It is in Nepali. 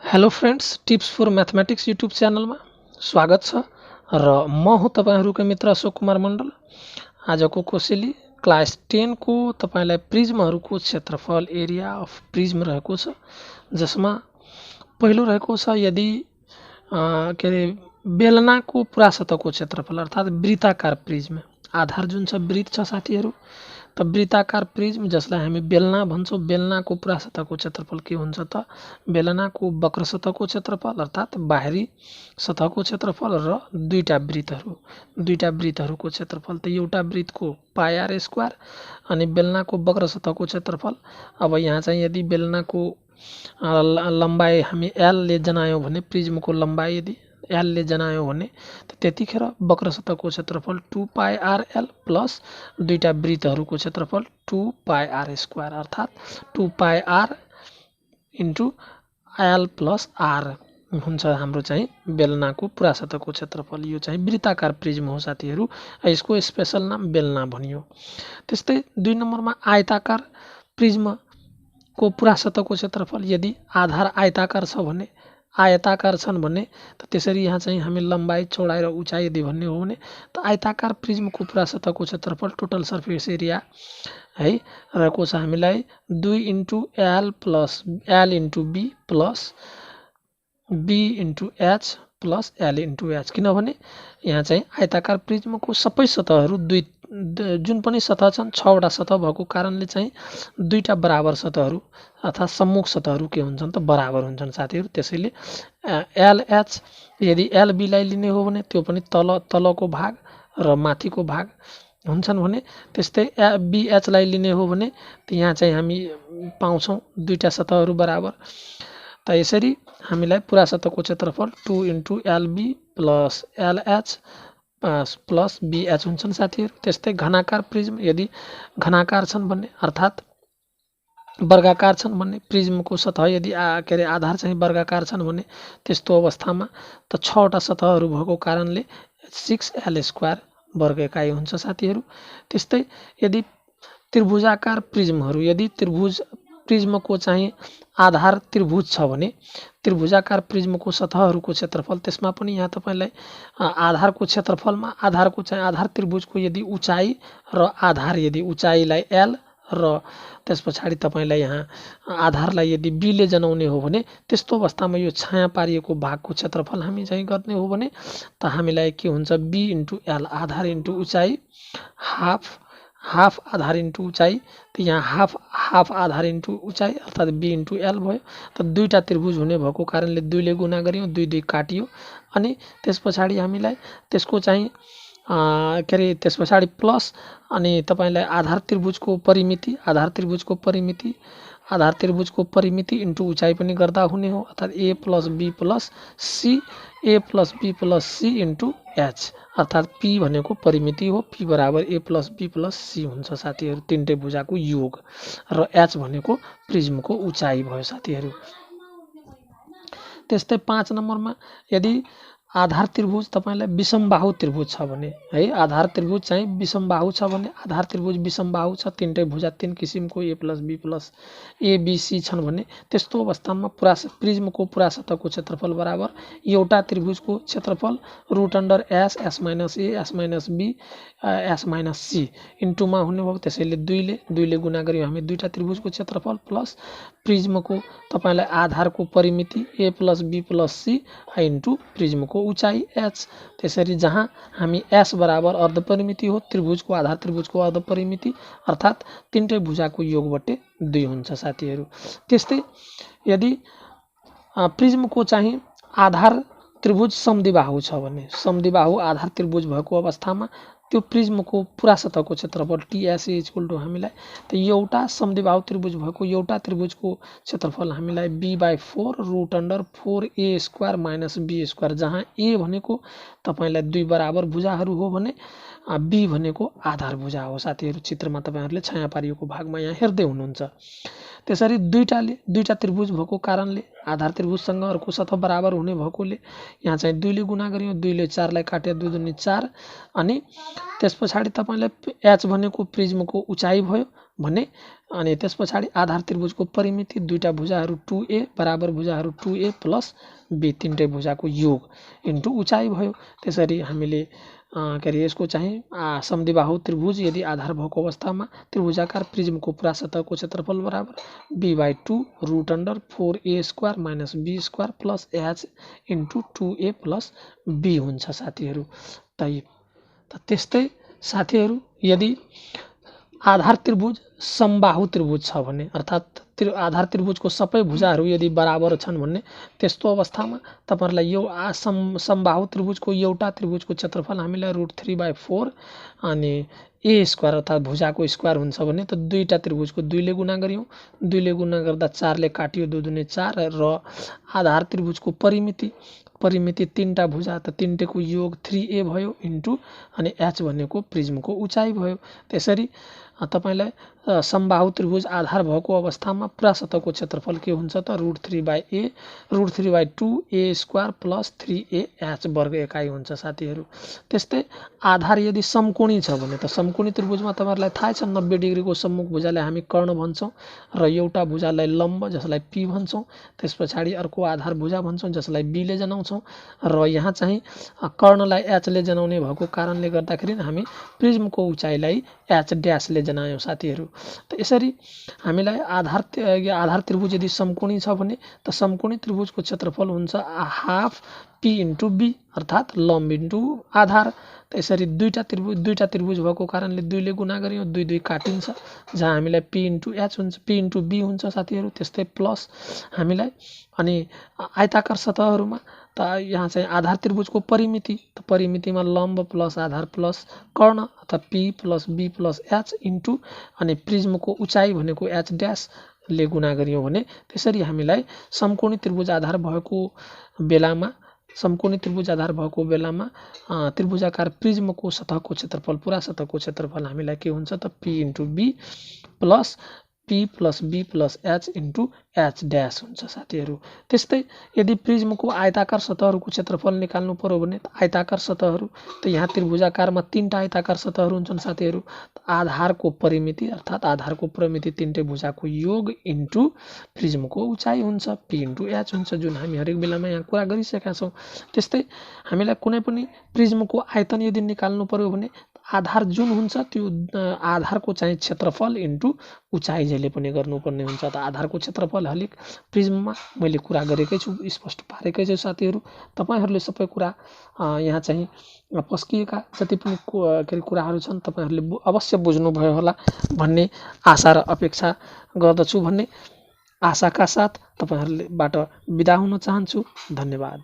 Hello friends, tips for mathematics YouTube च्यानलमा स्वागत छ र म हुँ तपाईहरुको मित्र अशोक कुमार मण्डल। आजको कोसेली क्लास 10 को तपाईलाई प्रिज्महरुको क्षेत्रफल एरिया अफ प्रिज्म रहेको छ, जसमा पहिलो रहेको छ यदि के अरे बेलनाको पुरा सतहको क्षेत्रफल अर्थात् वृत्ताकार प्रिज्म। आधार जुन छ वृत्त छ साथीहरु, त वृत्ताकार प्रिज्म जसलाई हामी बेलना भन्छौं, बेलनाको पुरा सतहको क्षेत्रफल के हुन्छ त बेलनाको वक्र सतहको क्षेत्रफल अर्थात् बाहिरी सतहको क्षेत्रफल र दुईटा वृत्तहरुको क्षेत्रफल। त एउटा वृत्तको पाई आर स्क्वायर अनि बेलनाको वक्र सतहको क्षेत्रफल। अब यहाँ चाहिँ यदि बेलनाको लम्बाई हामी एल ले जनायौं भने, प्रिज्मको लम्बाई यदि एल ले जनायौं भने त त्यतिखेर वक्र सतहको क्षेत्रफल 2 पाई आर एल प्लस दुईटा वृत्तहरुको क्षेत्रफल 2 पाई आर स्क्वायर अर्थात् 2 pi R into L plus R हुन्छ हाम्रो चाहिँ बेलनाको पुरा सतहको क्षेत्रफल। यो चाहिँ वृत्ताकार प्रिज्म हो साथीहरु, यसको स्पेशल नाम बेलना भनियो। त्यस्तै 2 नम्बरमा आयताकार प्रिज्मको पुरा सतहको क्षेत्रफल। यदि आधार आयताकार छ भने, आयताकार छन् भने त त्यसरी यहाँ चाहिँ हामी लम्बाई चौडाई र उचाइ यदि भन्ने हो भने त आयताकार प्रिज्मको पुरा सतहको क्षेत्रफल टोटल सर्फेस एरिया है रहेको छ हामीलाई 2 into L plus L into B plus B into H plus L into H. किनभने यहाँ चाहिँ आयताकार प्रिज्मको सबै सतहहरू जुन पनि सतह छन् 6 वटा सतह भएको कारणले चाहिँ दुईटा बराबर सतहहरू अर्थात् सम्मुख सतहहरू के हुन्छन् त बराबर हुन्छन् साथीहरु। त्यसैले एल एच यदि एल बी लाई लिने हो भने त्यो पनि तलको भाग र माथिको भाग हुन्छन् भने, त्यस्तै बी एच लाई लिने हो भने त यहाँ चाहिँ हामी पाउँछौं दुईटा सतहहरू बराबर। त यसरी हामीलाई पुरा सतहको क्षेत्रफल 2 into L B plus L H plus B H हुन्छन् साथीहरु। त्यस्तै घनाकार प्रिज्म यदि घनाकार छन् भने अर्थात् वर्गाकार छन् भने, प्रिज्मको सतह यदि के अरे आधार चाहिँ वर्गाकार छन् भने त्यस्तो अवस्थामा त 6 वटा सतहहरू भएको कारणले 6l स्क्वायर वर्ग एकाइ हुन्छ साथीहरु। त्यस्तै यदि त्रिभुजाकार प्रिज्महरू, यदि प्रिज्मको चाहिँ आधार त्रिभुज छ भने त्रिभुजाकार प्रिज्मको सतहहरूको क्षेत्रफल, त्यसमा पनि यहाँ तपाईलाई आधारको क्षेत्रफलमा आधारको चाहिँ आधार त्रिभुजको यदि उचाइ र आधार यदि उचाइलाई एल र त्यस पछाडि तपाईलाई यहाँ आधारलाई यदि बी ले जनाउने हो भने त्यस्तो अवस्थामा यो छाया पारिएको भागको क्षेत्रफल हामी चाहिँ गर्ने हो भने त हामीलाई के हुन्छ बी इन्टु एल आधार इन्टु उचाइ हाफ आधार इन्टु उचाइ। त यहाँ हाफ आधार इन्टु उचाइ अर्थात् बी इन्टु एल भयो। त दुईटा त्रिभुज हुने भएको कारणले 2 ले गुणा गरियो, 2 काटियो अनि त्यस पछाडि हामीलाई त्यसको चाहिँ के अरे त्यस पछाडि प्लस अनि तपाईलाई आधार त्रिभुजको परिमिति इन्टु उचाइ पनि गर्दा हुने हो अर्थात् A plus B plus C into H अर्थात् पी भनेको परिमिति हो, पी बराबर A plus B plus C हुन्छ साथीहरु, तीनटै भुजाको योग र एच भनेको प्रिज्मको उचाइ भयो साथीहरु। त्यस्तै 5 नम्बरमा यदि आधार त्रिभुज तपाईलाई विषमबाहु त्रिभुज छ भने है, आधार त्रिभुज चाहिँ विषमबाहु छ भने, आधार त्रिभुज विषमबाहु छ, तीनटै भुजा 3 किसिमको A plus B plus A B C छन् भने त्यस्तो अवस्थामा प्रिज्मको पुरा सतहको क्षेत्रफल बराबर एउटा त्रिभुजको क्षेत्रफल root under S minus A S minus B S minus C इन्टुमा हुने भयो। त्यसैले 2 ले गुणा गरियो हामी दुईटा त्रिभुजको क्षेत्रफल प्लस प्रिज्मको तपाईलाई आधारको परिमिति A plus B plus C into प्रिज्मको उचाइ एच। त्यसरी जहाँ हामी एस बराबर अर्ध परिमिति हो, त्रिभुजको आधार त्रिभुजको अर्ध परिमिति अर्थात् तीनटै भुजाको योग बटे 2 हुन्छ साथीहरु। त्यस्तै यदि प्रिज्मको चाहिँ आधार त्रिभुज समद्विबाहु छ भने, समद्विबाहु आधार त्रिभुज भएको अवस्थामा त्यो प्रिज्मको पुरा सतहको क्षेत्रफल टीएसए इक्वल टु हामीलाई त एउटा समद्विबाहु त्रिभुज भएको एउटा त्रिभुजको क्षेत्रफल हामीलाई b/4 root under 4a square minus b square, जहाँ a भनेको तपाईलाई 2 बराबर भुजाहरू हो भने b भनेको आधार भुजा हो साथीहरु। चित्रमा तपाईहरुले छाया पारिएको भागमा यहाँ हेर्दै हुनुहुन्छ। त्यसरी दुईटा त्रिभुज भएको कारणले आधार त्रिभुजसँग अर्को सतह बराबर हुने भएकोले यहाँ चाहिँ 2 ले गुणा गरियो, 2 ले 4 लाई काट्यो, 2 दूनी 4 अनि त्यस पछाडि तपाईलाई एच भनेको प्रिज्मको उचाइ भयो, भने अनि त्यस पछाडि आधार त्रिभुजको परिमिति दुईटा भुजाहरू 2a बराबर भुजाहरू 2a प्लस b तीनटै भुजाको योग इन्टु उचाइ भयो। त्यसरी हामीले के अरे यसको चाहिँ समद्विबाहु त्रिभुज यदि आधार भएको अवस्थामा त्रिभुजाकार प्रिज्मको पुरा सतहको क्षेत्रफल बराबर b/2 root under 4a² minus b² plus h into 2a plus b हुन्छ साथीहरू। त्यस्तै साथीहरू यदि आधार त्रिभुज समबाहु त्रिभुज छ भने अर्थात् आधार त्रिभुजको सबै भुजाहरू यदि बराबर छन् भने त्यस्तो अवस्थामा तपाईहरुलाई यो समबाहु त्रिभुजको एउटा त्रिभुजको क्षेत्रफल हामीलाई √3/4 अनि a² अर्थात् भुजाको स्क्वायर हुन्छ भने त दुईटा त्रिभुजको 2 ले गुणा गरियौं, 2 ले गुणा गर्दा 4 ले काटियो, 2 दुने 4 र आधार त्रिभुजको परिमिति तीनटा भुजा त तीनटेको योग 3a भयो इन्टु अनि h भनेको प्रिज्मको उचाइ भयो। त्यसरी तपाईलाई समबाहु त्रिभुज आधार भएको अवस्थामा पुरा सतहको क्षेत्रफल के हुन्छ त √3/2 a² प्लस 3a h वर्ग एकाइ हुन्छ साथीहरू। त्यस्तै आधार यदि समकोणी छ भने त समकोणी त्रिभुजमा तपाईहरुलाई थाहै छ 90 डिग्रीको सम्मुख भुजालाई हामी कर्ण भन्छौं र एउटा भुजालाई लम्ब जसलाई p भन्छौं, त्यसपछि अर्को आधार भुजा भन्छौं जसलाई b ले जनाउँछौं र यहाँ चाहिँ कर्णलाई h ले जनाउने भएको कारणले गर्दाखेरि हामी प्रिज्मको उचाइलाई h ड्यास ले जनायौं साथीहरू। त यसरी हामीलाई आधार त्रिभुज यदि समकोणी छ भने त समकोणी त्रिभुजको क्षेत्रफल हुन्छ हाफ p इन्टु b अर्थात् लम्ब इन्टु आधार। त्यसरी दुईटा त्रिभुज भएको कारणले 2 ले गुणा गरियौं, 2 2 काटिन्छ जहाँ हामीलाई p इन्टु h हुन्छ, p इन्टु b हुन्छ साथीहरू। त्यस्तै प्लस हामीलाई अनि आयताकार सतहहरुमा त यहाँ चाहिँ आधार त्रिभुजको परिमितिमा लम्ब प्लस आधार प्लस कर्ण अर्थात् p plus b plus h into अनि प्रिज्मको उचाइ भनेको h ड्यास ले गुणा गरियौं भने त्यसरी हामीलाई समकोणी त्रिभुज आधार भएको बेलामा त्रिभुजाकार प्रिज्मको सतहको क्षेत्रफल पुरा सतहको क्षेत्रफल हामीलाई के हुन्छ त p into b plus p plus b plus h into h dash हुन्छ साथीहरू। त्यस्तै यदि प्रिज्मको आयताकार सतहहरूको क्षेत्रफल निकाल्नु पर्यो भने आयताकार सतहहरू त यहाँ त्रिभुजाकारमा तीनटा आयताकार सतहहरू हुन्छन् साथीहरू। आधारको परिमिति अर्थात् आधारको परिमिति तीनटै भुजाको योग इन्टु प्रिज्मको उचाइ हुन्छ p इन्टु h हुन्छ, जुन हामी हरेक बेलामा यहाँ कुरा गरिसकेका छौं। त्यस्तै हामीलाई कुनै पनि प्रिज्मको आयतन यदि निकाल्नु पर्यो भने आधार जुन हुन्छ त्यो आधारको चाहिँ क्षेत्रफल इन्टु उचाइ जहिले पनि गर्नुपर्ने हुन्छ। त आधारको क्षेत्रफल हलिक प्रिज्ममा मैले कुरा गरेकै छु, स्पष्ट पारेकै छु साथीहरू। तपाईहरुले सबै कुरा यहाँ चाहिँ पस्किएका जति पनि कुराहरू छन् तपाईहरुले अवश्य बुझ्नु भयो होला भन्ने आशा र अपेक्षा गर्दछु भन्ने आशाका साथ तपाईहरुलेबाट बिदा हुन चाहन्छु। धन्यवाद।